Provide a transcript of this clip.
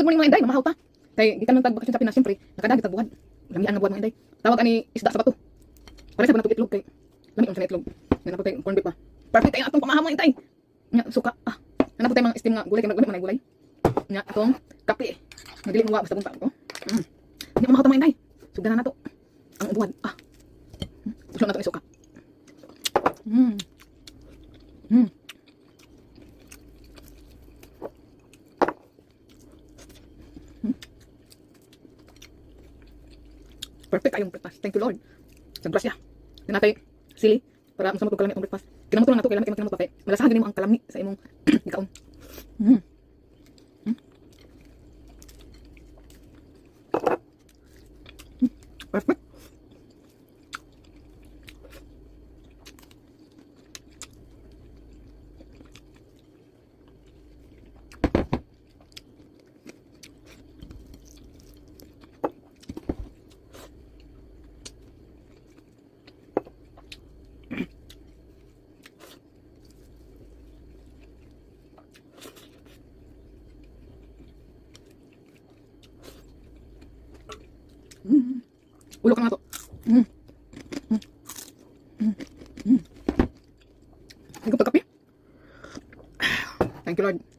good morning mga inday, mamahaw ta. Kay gikan man tag bakasyon sa Pinas, syempre, nakadagi tag buhat. Lamian nga buhat mga inday. Tawag ani isda sa bato. Pare sa banatog itlog kay lami ang sa itlog. Nga naputay corn beef pa. Perfect kay atong pamahaw mga inday. Nga suka. Nga naputay mga steam nga gulay kay maglamig man gulay. Nga atong kape. Nga dili mo wa basta bunta ko. Hindi mamahaw ta mga inday. Sugdan na nato. Ang ubuhan. Puso na to isuka. Perfect kayong breakfast. Thank you Lord. Sa grasya. Dinatay sili para masamot og kalami ang breakfast. Kinamot ko lang nato kay lamit kay magkinamot pa kay malasahan gini mo ang kalami sa imong ikaon. Perfect. Ulo ka nga to. Higop ka kape. Thank you Lord.